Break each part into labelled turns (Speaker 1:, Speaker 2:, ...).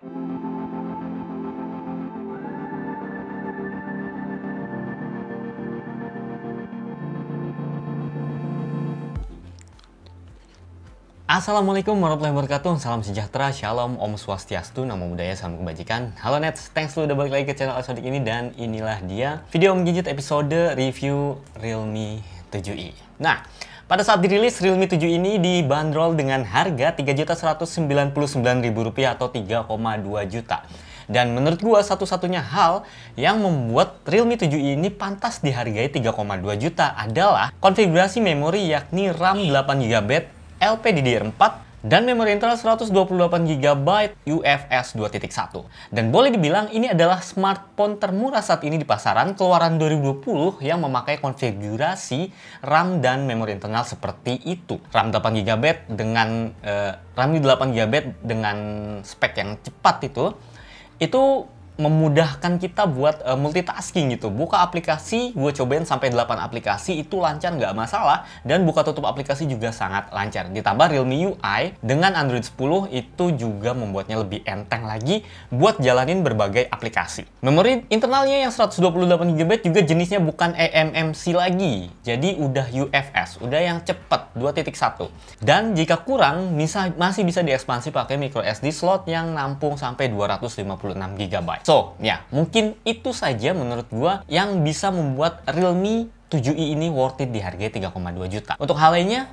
Speaker 1: Assalamualaikum warahmatullahi wabarakatuh, salam sejahtera, shalom, om swastiastu, namo buddhaya, salam kebajikan. Halo Nets, thanks lu udah balik lagi ke channel Asodik ini, dan inilah dia video Om Gadget episode review Realme 7i. Nah, pada saat dirilis Realme 7 ini dibanderol dengan harga Rp3.199.000 atau 3,2 juta. Dan menurut gua satu-satunya hal yang membuat Realme 7 ini pantas dihargai 3,2 juta adalah konfigurasi memori, yakni RAM 8GB, LPDDR4, dan memori internal 128GB UFS 2.1. Dan boleh dibilang ini adalah smartphone termurah saat ini di pasaran keluaran 2020 yang memakai konfigurasi RAM dan memori internal seperti itu. RAM 8GB dengan RAM 8GB dengan spek yang cepat itu memudahkan kita buat multitasking gitu. Buka aplikasi, gue cobain sampai 8 aplikasi, itu lancar nggak masalah. Dan buka tutup aplikasi juga sangat lancar. Ditambah Realme UI dengan Android 10 itu juga membuatnya lebih enteng lagi buat jalanin berbagai aplikasi. Memori internalnya yang 128GB juga jenisnya bukan eMMC lagi. Jadi udah UFS, udah yang cepet 2.1. Dan jika kurang, masih bisa diekspansi pakai micro SD slot yang nampung sampai 256GB. So, ya, mungkin itu saja menurut gua yang bisa membuat Realme 7i ini worth it dihargai 3,2 juta. Untuk hal lainnya,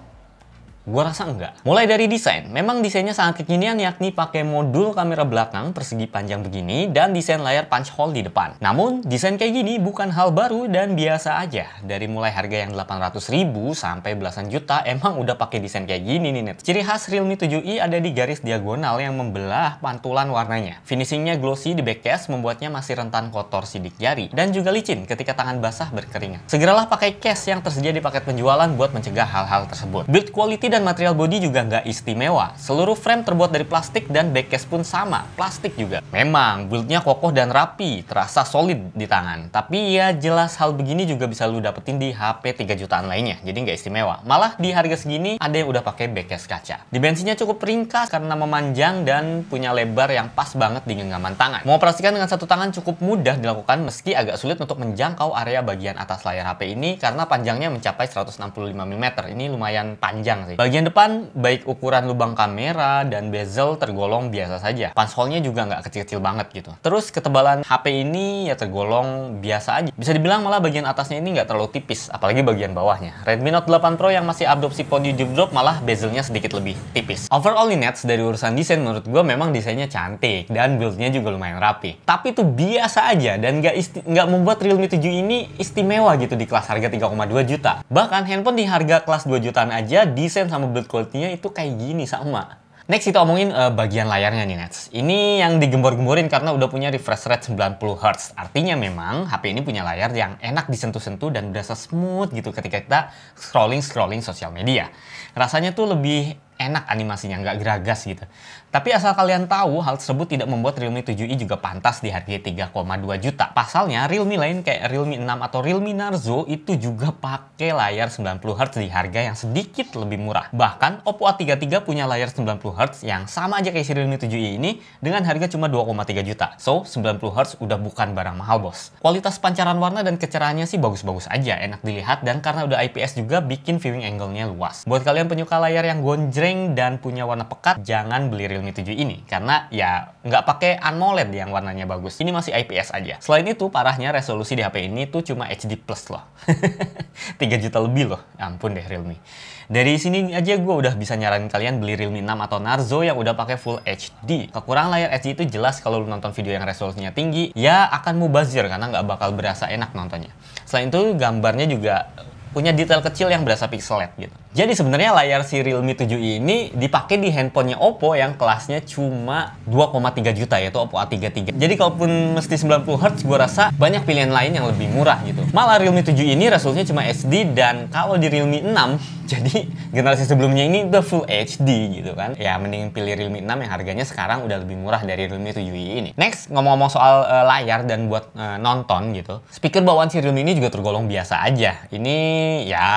Speaker 1: gua rasa enggak. Mulai dari desain, memang desainnya sangat kekinian, yakni pakai modul kamera belakang persegi panjang begini dan desain layar punch hole di depan. Namun, desain kayak gini bukan hal baru dan biasa aja. Dari mulai harga yang 800.000 sampai belasan juta emang udah pakai desain kayak gini nih, Net. Ciri khas Realme 7i ada di garis diagonal yang membelah pantulan warnanya. Finishingnya glossy di back case membuatnya masih rentan kotor sidik jari dan juga licin ketika tangan basah berkeringat. Segeralah pakai case yang tersedia di paket penjualan buat mencegah hal-hal tersebut. Build quality dan material body juga nggak istimewa. Seluruh frame terbuat dari plastik dan backcase pun sama, plastik juga. Memang buildnya kokoh dan rapi, terasa solid di tangan. Tapi ya jelas hal begini juga bisa lu dapetin di HP 3 jutaan lainnya, jadi nggak istimewa. Malah di harga segini ada yang udah pakai backcase kaca. Dimensinya cukup ringkas karena memanjang dan punya lebar yang pas banget di genggaman tangan. Mengoperasikan dengan satu tangan cukup mudah dilakukan meski agak sulit untuk menjangkau area bagian atas layar HP ini karena panjangnya mencapai 165 mm. Ini lumayan panjang sih. Bagian depan, baik ukuran lubang kamera dan bezel tergolong biasa saja. Punch hole-nya juga nggak kecil-kecil banget gitu. Terus ketebalan HP ini ya tergolong biasa aja. Bisa dibilang malah bagian atasnya ini nggak terlalu tipis, apalagi bagian bawahnya. Redmi Note 8 Pro yang masih adopsi poni deep drop malah bezelnya sedikit lebih tipis. Overall nih Nets, dari urusan desain menurut gue memang desainnya cantik dan build-nya juga lumayan rapi. Tapi itu biasa aja dan nggak membuat Realme 7 ini istimewa gitu di kelas harga 3,2 juta. Bahkan handphone di harga kelas 2 jutaan aja desain sama build quality-nya itu kayak gini sama. Next kita omongin bagian layarnya nih Nets. Ini yang digembor-gemborin karena udah punya refresh rate 90Hz. Artinya memang HP ini punya layar yang enak disentuh-sentuh dan berasa smooth gitu ketika kita scrolling sosial media. Rasanya tuh lebih enak animasinya, nggak geragas gitu. Tapi asal kalian tahu, hal tersebut tidak membuat Realme 7i juga pantas dihargai 3,2 juta. Pasalnya, Realme lain kayak Realme 6 atau Realme Narzo itu juga pakai layar 90Hz di harga yang sedikit lebih murah. Bahkan, Oppo A33 punya layar 90Hz yang sama aja kayak si Realme 7i ini dengan harga cuma 2,3 juta. So, 90Hz udah bukan barang mahal, bos. Kualitas pancaran warna dan kecerahannya sih bagus-bagus aja, enak dilihat, dan karena udah IPS juga bikin viewing angle-nya luas. Buat kalian penyuka layar yang gonjreng dan punya warna pekat, jangan beli Realme 7 ini karena ya nggak pakai AMOLED yang warnanya bagus. Ini masih IPS aja. Selain itu, parahnya resolusi di HP ini tuh cuma HD plus loh. 3 juta lebih loh. Ampun deh Realme. Dari sini aja gue udah bisa nyaranin kalian beli Realme 6 atau Narzo yang udah pakai Full HD. Kekurangan layar HD itu jelas kalau lu nonton video yang resolusinya tinggi, ya akan mubazir karena nggak bakal berasa enak nontonnya. Selain itu, gambarnya juga punya detail kecil yang berasa pixelate gitu. Jadi sebenarnya layar si Realme 7i ini dipakai di handphonenya Oppo yang kelasnya cuma 2,3 juta, yaitu Oppo A33. Jadi kalaupun mesti 90Hz, gue rasa banyak pilihan lain yang lebih murah gitu. Malah Realme 7 ini resolusinya cuma HD, dan kalau di Realme 6, jadi generasi sebelumnya ini udah Full HD gitu kan. Ya mending pilih Realme 6 yang harganya sekarang udah lebih murah dari Realme 7i ini. Next, ngomong-ngomong soal layar dan buat nonton gitu. Speaker bawaan si Realme ini juga tergolong biasa aja. Ini ya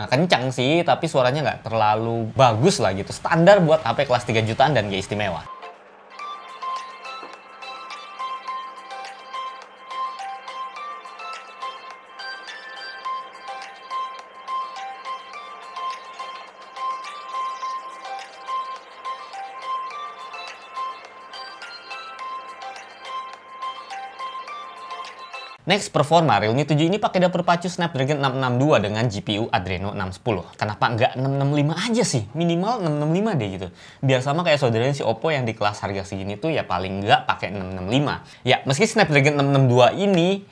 Speaker 1: kencang sih, tapi suaranya nggak terlalu bagus lah gitu. Standar buat HP kelas 3 jutaan dan gak istimewa. Next, performa. Realme 7 ini pakai dapur pacu Snapdragon 662 dengan GPU Adreno 610. Kenapa nggak 665 aja sih? Minimal 665 deh gitu. Biar sama kayak saudaranya si Oppo yang di kelas harga segini tuh ya paling nggak pakai 665. Ya, meski Snapdragon 662 ini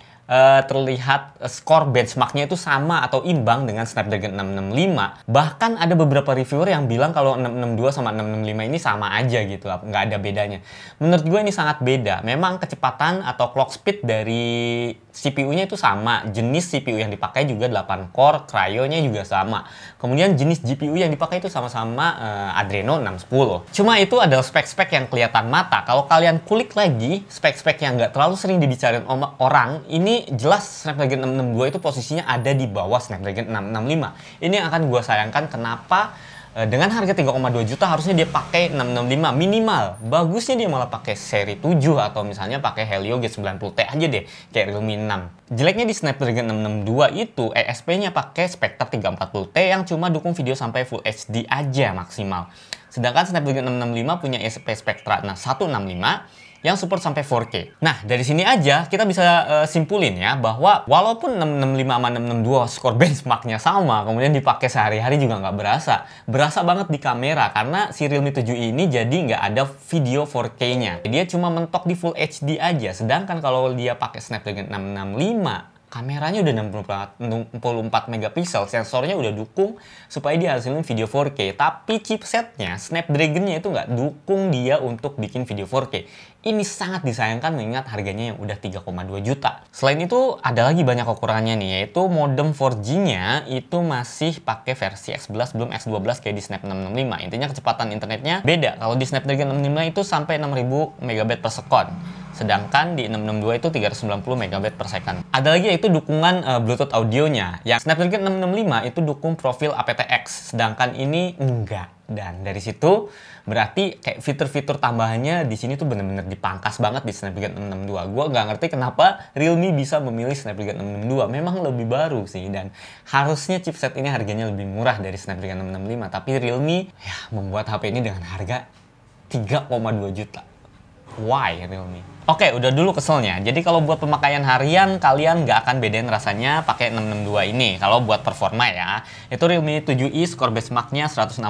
Speaker 1: terlihat skor benchmarknya itu sama atau imbang dengan Snapdragon 665. Bahkan ada beberapa reviewer yang bilang kalau 662 sama 665 ini sama aja gitu, nggak ada bedanya. Menurut gue ini sangat beda. Memang kecepatan atau clock speed dari CPU-nya itu sama. Jenis CPU yang dipakai juga 8 core, Kryo-nya juga sama. Kemudian jenis GPU yang dipakai itu sama-sama Adreno 610. Cuma itu adalah spek-spek yang kelihatan mata. Kalau kalian kulik lagi, spek-spek yang nggak terlalu sering dibicarain orang, ini jelas Snapdragon 662 itu posisinya ada di bawah Snapdragon 665. Ini yang akan gue sayangkan kenapa dengan harga 3,2 juta harusnya dia pakai 665 minimal. Bagusnya dia malah pakai seri 7 atau misalnya pakai Helio G90T aja deh, kayak Realme 6. Jeleknya di Snapdragon 662 itu ESP-nya pakai Spectre 340T yang cuma dukung video sampai Full HD aja maksimal. Sedangkan Snapdragon 665 punya ESP Spectra 165 yang support sampai 4K. Nah, dari sini aja kita bisa simpulin ya bahwa walaupun 665 sama 662 skor benchmarknya sama, kemudian dipakai sehari-hari juga nggak berasa. Berasa banget di kamera karena si Realme 7 ini jadi nggak ada video 4K-nya. Dia cuma mentok di Full HD aja. Sedangkan kalau dia pakai Snapdragon 665, kameranya udah 64 megapiksel, sensornya udah dukung supaya dia hasilin video 4K. Tapi chipsetnya, Snapdragon-nya itu nggak dukung dia untuk bikin video 4K. Ini sangat disayangkan mengingat harganya yang udah 3,2 juta. Selain itu, ada lagi banyak kekurangannya nih, yaitu modem 4G-nya itu masih pakai versi X11 belum X12 kayak di Snap 665. Intinya kecepatan internetnya beda. Kalau di Snapdragon 665 itu sampai 6000 megabit per second. Sedangkan di 662 itu 390 megabit per second. Ada lagi yaitu dukungan Bluetooth audionya. Yang Snapdragon 665 itu dukung profil aptX, sedangkan ini enggak. Dan dari situ berarti kayak fitur-fitur tambahannya di sini tuh bener-bener dipangkas banget di Snapdragon 662. Gua nggak ngerti kenapa Realme bisa memilih Snapdragon 662. Memang lebih baru sih dan harusnya chipset ini harganya lebih murah dari Snapdragon 665. Tapi Realme ya membuat HP ini dengan harga 3,2 juta. Why Realme? Oke, udah dulu keselnya. Jadi kalau buat pemakaian harian, kalian nggak akan bedain rasanya pakai 662 ini. Kalau buat performa ya, itu Realme 7i skor benchmarknya 168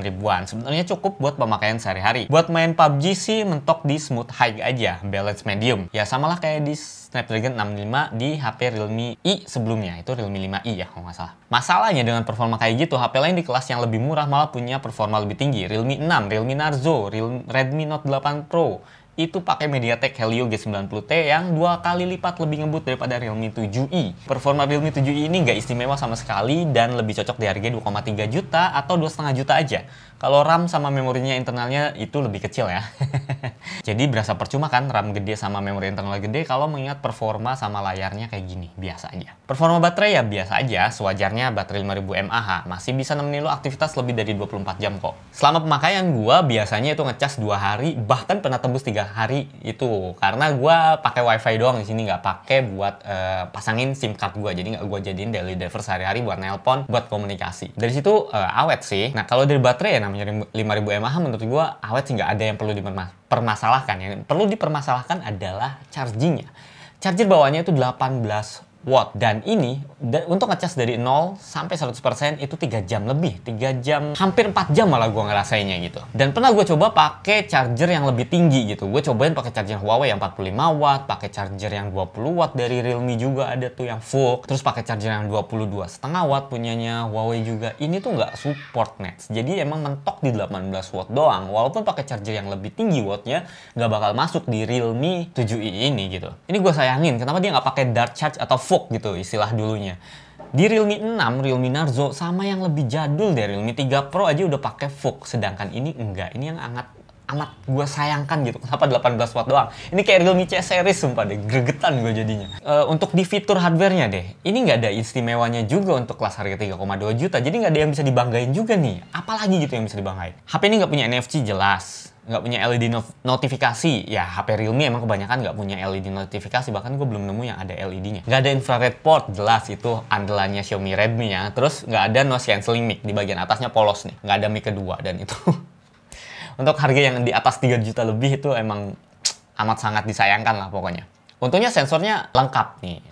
Speaker 1: ribuan. Sebenarnya cukup buat pemakaian sehari-hari. Buat main PUBG sih mentok di smooth high aja, balance medium. Ya samalah kayak di Snapdragon 665 di HP Realme i sebelumnya. Itu Realme 5i ya kalau nggak salah. Masalahnya dengan performa kayak gitu, HP lain di kelas yang lebih murah malah punya performa lebih tinggi. Realme 6, Realme Narzo, Redmi Note 8 Pro, itu pakai MediaTek Helio G90T yang 2 kali lipat lebih ngebut daripada Realme 7i. Performa Realme 7i ini nggak istimewa sama sekali dan lebih cocok di harga 2,3 juta atau 2,5 juta aja. Kalau RAM sama memorinya internalnya itu lebih kecil ya. Jadi berasa percuma kan RAM gede sama memori internal gede kalau mengingat performa sama layarnya kayak gini, biasa aja. Performa baterai ya biasa aja, sewajarnya baterai 5000 mAh. Masih bisa nemenin lo aktivitas lebih dari 24 jam kok. Selama pemakaian gua biasanya itu ngecas 2 hari, bahkan pernah tembus 3 hari itu. Karena gua pakai wifi doang di sini, nggak pakai buat pasangin SIM card gua. Jadi nggak gua jadiin daily driver sehari-hari buat nelpon, buat komunikasi. Dari situ awet sih. Nah kalau dari baterai ya namanya 5000 mAh menurut gua awet sih, nggak ada yang perlu dipermasalahkan. Yang perlu dipermasalahkan adalah chargingnya. Charger bawahnya itu 18 watt dan ini untuk ngecas dari 0 sampai 100% itu 3 jam lebih, 3 jam, hampir 4 jam malah gue ngerasainnya gitu. Dan pernah gue coba pakai charger yang lebih tinggi gitu. Gue cobain pakai charger Huawei yang 45 watt, pakai charger yang 20 watt dari Realme juga ada tuh yang full, terus pakai charger yang 22,5 watt punyanya Huawei juga. Ini tuh nggak support Nets. Jadi emang mentok di 18 watt doang. Walaupun pakai charger yang lebih tinggi wattnya nggak bakal masuk di Realme 7i ini gitu. Ini gue sayangin kenapa dia nggak pakai dart charge atau gitu istilah dulunya. Di Realme 6, Realme Narzo sama yang lebih jadul dari Realme 3 Pro aja udah pakai VOOC, sedangkan ini enggak. Ini yang amat gue sayangkan gitu. Kenapa 18 watt doang? Ini kayak Realme C series sumpah deh, gregetan gue jadinya. Untuk di fitur hardware-nya deh, ini nggak ada istimewanya juga untuk kelas harga 3,2 juta. Jadi nggak ada yang bisa dibanggain juga nih. Apalagi gitu yang bisa dibanggain. HP ini nggak punya NFC jelas. Nggak punya LED notifikasi. Ya, HP Realme emang kebanyakan nggak punya LED notifikasi. Bahkan gue belum nemu yang ada LED-nya. Nggak ada infrared port, jelas itu andalannya Xiaomi Redmi ya. Terus nggak ada noise cancelling mic. Di bagian atasnya polos nih. Nggak ada mic kedua. Dan itu untuk harga yang di atas 3 juta lebih itu emang amat sangat disayangkan lah pokoknya. Untungnya sensornya lengkap nih.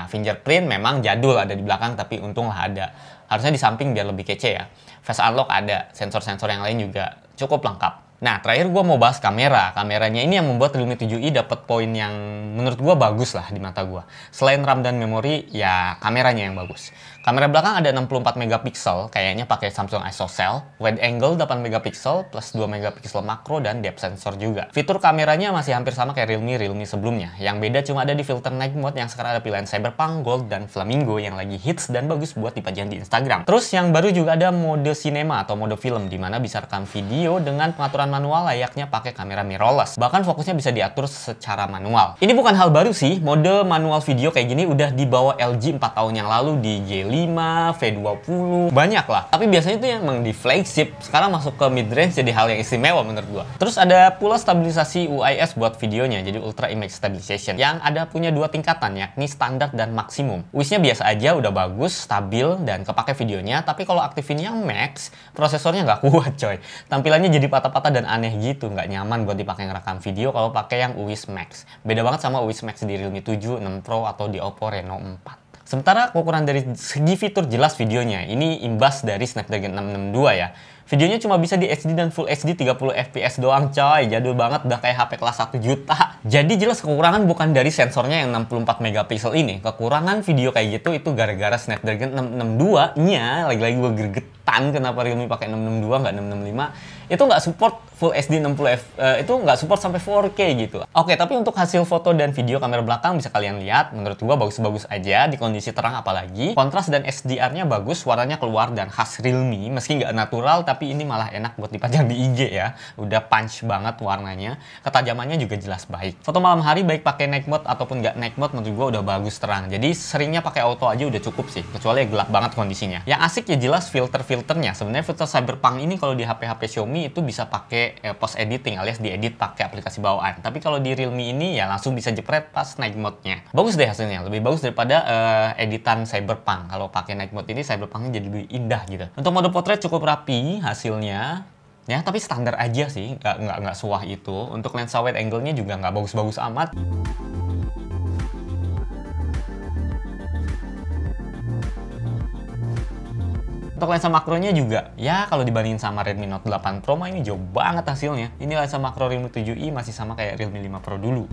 Speaker 1: Fingerprint memang jadul ada di belakang, tapi untunglah ada. Harusnya di samping biar lebih kece ya. Face unlock ada, sensor-sensor yang lain juga cukup lengkap. Nah, terakhir gue mau bahas kamera. Kameranya ini yang membuat Realme 7i dapat poin yang menurut gue bagus lah di mata gue. Selain RAM dan memori, ya kameranya yang bagus. Kamera belakang ada 64 megapiksel, kayaknya pakai Samsung ISOCELL. Wide angle 8 megapiksel plus 2 megapiksel makro dan depth sensor juga. Fitur kameranya masih hampir sama kayak Realme sebelumnya. Yang beda cuma ada di filter night mode yang sekarang ada pilihan Cyberpunk, Gold, dan Flamingo yang lagi hits dan bagus buat dipajang di Instagram. Terus yang baru juga ada mode cinema atau mode film, dimana bisa rekam video dengan pengaturan manual layaknya pakai kamera mirrorless. Bahkan fokusnya bisa diatur secara manual. Ini bukan hal baru sih, mode manual video kayak gini udah dibawa LG 4 tahun yang lalu di G5, V20, banyak lah. Tapi biasanya itu emang di flagship, sekarang masuk ke mid-range jadi hal yang istimewa menurut gua. Terus ada pula stabilisasi UIS buat videonya, jadi Ultra Image Stabilization, yang ada punya dua tingkatan, yakni standar dan maksimum. UIS-nya biasa aja, udah bagus, stabil, dan kepake videonya, tapi kalau aktifin yang max, prosesornya nggak kuat coy. Tampilannya jadi patah-patah dan aneh gitu, nggak nyaman buat dipakai ngerekam video kalau pakai yang UIS Max. Beda banget sama UIS Max di Realme 7, 6 Pro, atau di Oppo Reno 4. Sementara kekurangan dari segi fitur jelas videonya, ini imbas dari Snapdragon 662 ya. Videonya cuma bisa di HD dan Full HD 30 fps doang coy, jadul banget, udah kayak HP kelas 1 juta. Jadi jelas kekurangan bukan dari sensornya yang 64 megapiksel ini. Kekurangan video kayak gitu itu gara-gara Snapdragon 662-nya, lagi-lagi gue gregetan kenapa Realme pakai 662 nggak 665. Itu nggak support Full HD 60 itu nggak support sampai 4K gitu. Oke, tapi untuk hasil foto dan video kamera belakang bisa kalian lihat, menurut gua bagus-bagus aja di kondisi terang apalagi. Kontras dan SDR-nya bagus, warnanya keluar dan khas Realme, meski nggak natural tapi ini malah enak buat dipajang di IG ya. Udah punch banget warnanya, ketajamannya juga jelas baik. Foto malam hari baik pakai night mode ataupun nggak night mode menurut gua udah bagus terang. Jadi seringnya pakai auto aja udah cukup sih, kecuali gelap banget kondisinya. Yang asik ya jelas filter-filternya. Sebenarnya filter Cyberpunk ini kalau di HP-HP Xiaomi itu bisa pakai post editing alias diedit pakai aplikasi bawaan. Tapi kalau di Realme ini ya langsung bisa jepret pas night mode-nya. Bagus deh hasilnya, lebih bagus daripada editan Cyberpunk. Kalau pakai night mode ini Cyberpunk-nya jadi lebih indah gitu. Untuk mode portrait cukup rapi hasilnya. Ya, tapi standar aja sih, nggak suah itu. Untuk lensa wide angle-nya juga nggak bagus-bagus amat. Untuk lensa makronya juga, ya kalau dibandingin sama Redmi Note 8 Pro mah ini jauh banget hasilnya. Ini lensa makro Realme 7i masih sama kayak Realme 5 Pro dulu.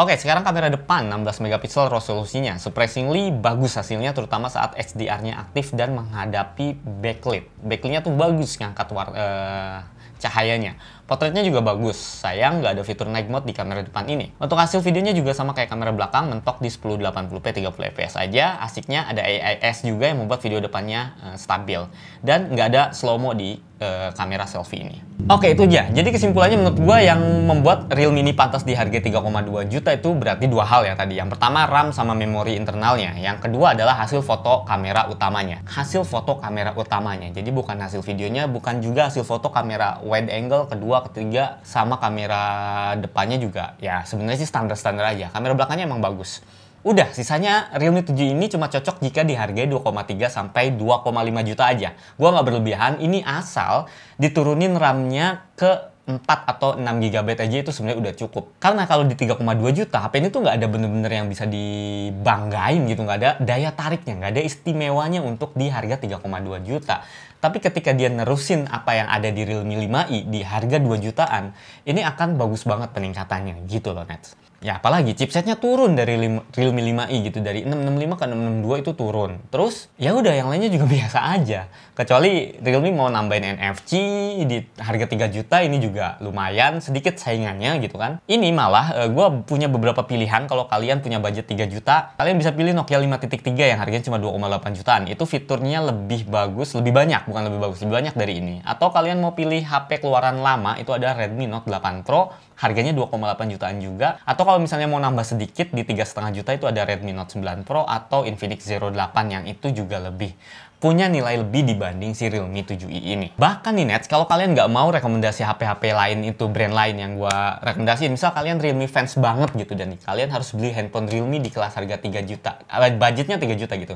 Speaker 1: Oke, sekarang kamera depan 16 megapiksel resolusinya. Surprisingly bagus hasilnya, terutama saat HDR-nya aktif dan menghadapi backlit. Backlit-nya tuh bagus ngangkat cahayanya. Potretnya juga bagus. Sayang nggak ada fitur night mode di kamera depan ini. Untuk hasil videonya juga sama kayak kamera belakang, mentok di 1080p 30 fps aja. Asiknya ada AIS juga yang membuat video depannya stabil. Dan nggak ada slow-mo di kamera selfie ini. Oke, itu aja. Jadi kesimpulannya menurut gue yang membuat Realme ini pantas di harga 3,2 juta itu berarti dua hal ya tadi. Yang pertama RAM sama memori internalnya. Yang kedua adalah hasil foto kamera utamanya. Hasil foto kamera utamanya. Jadi bukan hasil videonya, bukan juga hasil foto kamera wide angle, kedua, ketiga, sama kamera depannya juga. Ya sebenarnya sih standar-standar aja. Kamera belakangnya emang bagus. Udah, sisanya Realme 7 ini cuma cocok jika dihargai 2,3 sampai 2,5 juta aja. Gua nggak berlebihan, ini asal diturunin RAM-nya ke 4 atau 6 GB aja itu sebenarnya udah cukup. Karena kalau di 3,2 juta, HP ini tuh nggak ada bener-bener yang bisa dibanggain gitu. Nggak ada daya tariknya, nggak ada istimewanya untuk di harga 3,2 juta. Tapi ketika dia nerusin apa yang ada di Realme 5i di harga 2 jutaan, ini akan bagus banget peningkatannya gitu loh, Nets. Ya apalagi chipsetnya turun dari Realme 5i gitu, dari 665 ke 662 itu turun. Terus ya udah yang lainnya juga biasa aja. Kecuali Realme mau nambahin NFC di harga 3 juta, ini juga lumayan sedikit saingannya gitu kan. Ini malah gue punya beberapa pilihan. Kalau kalian punya budget 3 juta, kalian bisa pilih Nokia 5.3 yang harganya cuma 2,8 jutaan. Itu fiturnya lebih bagus, lebih banyak, bukan lebih bagus, lebih banyak dari ini. Atau kalian mau pilih HP keluaran lama, itu ada Redmi Note 8 Pro, harganya 2,8 jutaan juga. Atau kalau misalnya mau nambah sedikit di 3,5 juta, itu ada Redmi Note 9 Pro atau Infinix Zero 8 yang itu juga lebih punya nilai lebih dibanding si Realme 7i ini. Bahkan nih Nets, kalau kalian nggak mau rekomendasi HP-HP lain itu, brand lain yang gua rekomendasiin, misal kalian Realme fans banget gitu dan kalian harus beli handphone Realme di kelas harga 3 juta, budgetnya 3 juta gitu.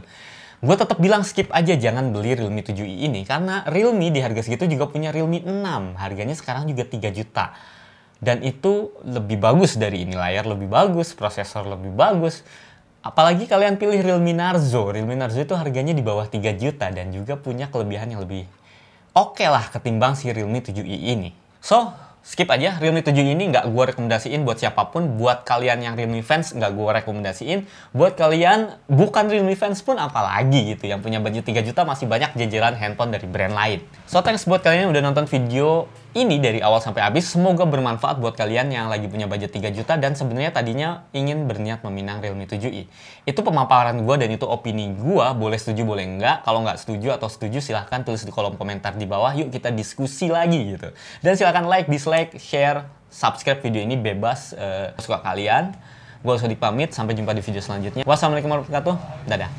Speaker 1: Gue tetap bilang skip aja, jangan beli Realme 7i ini, karena Realme di harga segitu juga punya Realme 6, harganya sekarang juga 3 juta. Dan itu lebih bagus dari ini, layar lebih bagus, prosesor lebih bagus. Apalagi kalian pilih Realme Narzo. Realme Narzo itu harganya di bawah 3 juta dan juga punya kelebihan yang lebih oke lah ketimbang si Realme 7i ini. So, skip aja, Realme 7 ini nggak gue rekomendasiin buat siapapun. Buat kalian yang Realme fans nggak gue rekomendasiin. Buat kalian bukan Realme fans pun apalagi gitu, yang punya budget 3 juta masih banyak jajaran handphone dari brand lain. So thanks buat kalian yang udah nonton video ini dari awal sampai habis. Semoga bermanfaat buat kalian yang lagi punya budget 3 juta dan sebenarnya tadinya ingin berniat meminang Realme 7i. Itu pemaparan gue dan itu opini gue, boleh setuju boleh enggak. Kalau nggak setuju atau setuju silahkan tulis di kolom komentar di bawah, yuk kita diskusi lagi gitu. Dan silahkan like, dislike, share, subscribe video ini bebas suka kalian. Gue Sodik pamit, sampai jumpa di video selanjutnya. Wassalamualaikum warahmatullahi wabarakatuh, dadah.